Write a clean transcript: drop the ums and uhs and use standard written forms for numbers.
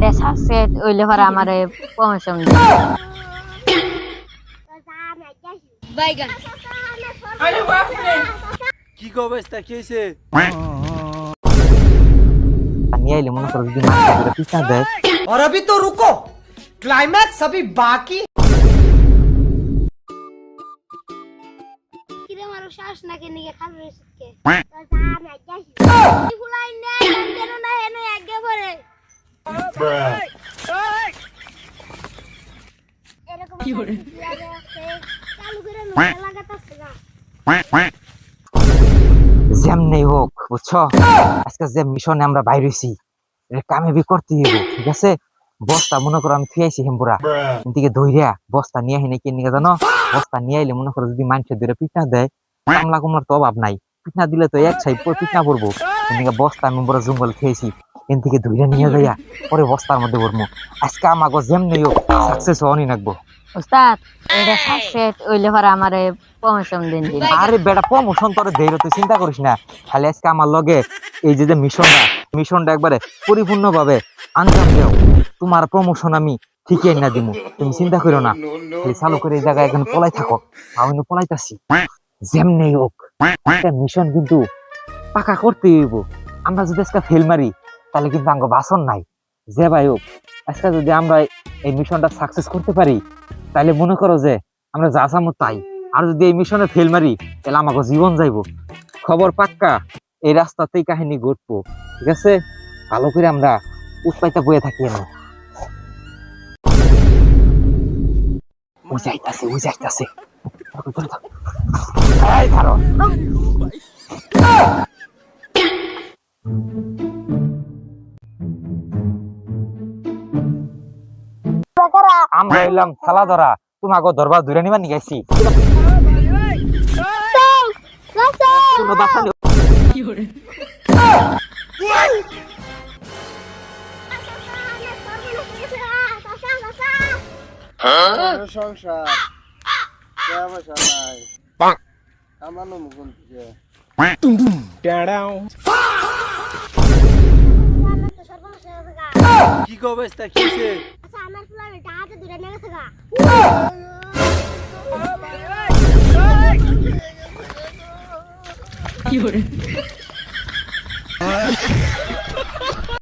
এটা সাকসেস হইলে পরে আমারে প্রমোশন দিবে। বাইগান কি অবস্থা কি হয়েছে? নিয়ে আইলে মনে করো যদি মাছ পিছা দেয়। और अभी तो रुको, क्लाइमैक्स अभी बाकी। কিরে মারো শ্বাস নাকি নিকে খাবে রেসকে তো আমি যাই ফুলাই না কেন না এনে আগে পড়ে এরকম কি করে চালু করে নো লাগাতাছে না যেমনি হোক বুঝছো, আজকে যে মিশনে আমরা বাইর হইছি এটা কামেবি করতে হইব, ঠিক আছে? বস্তা মনে করো আমি থুয়াইছি হেমপুরা এদিকে ধইরা বস্তা নিয়ে আহি নাকি নিয়ে জানো, বস্তা নিয়ে আইলে মনে করো যদি মানুষের ধরে পিঠা দেয়, কামলা কুমলার তো অভাব নাই, পিঠা দিলে তো এক সাইড পিঠা পড়বো। এদিকে বস্তা আমি বড় জঙ্গল খেয়েছি, এদিকে ধইরা নিয়ে যাইয়া পরে বস্তার মধ্যে পড়বো। আজকে আমাকে যেমনি হোক সাকসেস হওয়ানি লাগবো। ওস্তাদ এটা সাকসেস হইলে পরে আমারে প্রমোশন দিন। আরে বেটা প্রমোশন তোর দেই তুই চিন্তা করিস না, খালি আজকে আমার লগে এই যে মিশনটা একবারে পরিপূর্ণ ভাবে আঞ্জাম দেও, তোমার প্রমোশন আমি ঠিকই না দিমু, তুমি চিন্তা করো না। খালি চালু করে এই জায়গায় এখন পলাই থাকো, আমি পলাইতাছি। যেমনি হোক একটা মিশন কিন্তু পাকা করতে হইব। আমরা যদি আজকে ফেল মারি তাহলে কিন্তু আঙ্গ বাসন নাই। যে ভাই হোক আজকে যদি আমরা এই মিশনটা সাকসেস করতে পারি তাহলে মনে করো যে আমরা যা চামো তাই। আর যদি এই মিশনে ফেল মারি তাহলে আমাকে জীবন যাইবো। খবর পাক্কা এই রাস্তাতেই কাহিনী ঘটবো, ঠিক আছে? ভালো করে আমরা উৎপাইতা বয়ে থাকি। আমি যাইতাছে এই ধরো আমরা এলাম খেলা ধরা, তোমাকে ধরবা ধরে নিবা নিগাইছি। কোনো বাসা নেই। সংসার ব্যবসা নাই আমার মুকুন থেকে কি অবস্থা কি হয়েছে? আচ্ছা আমার ফুলাই ডাহাতে দূরে নিয়ে গেছে গা কি করে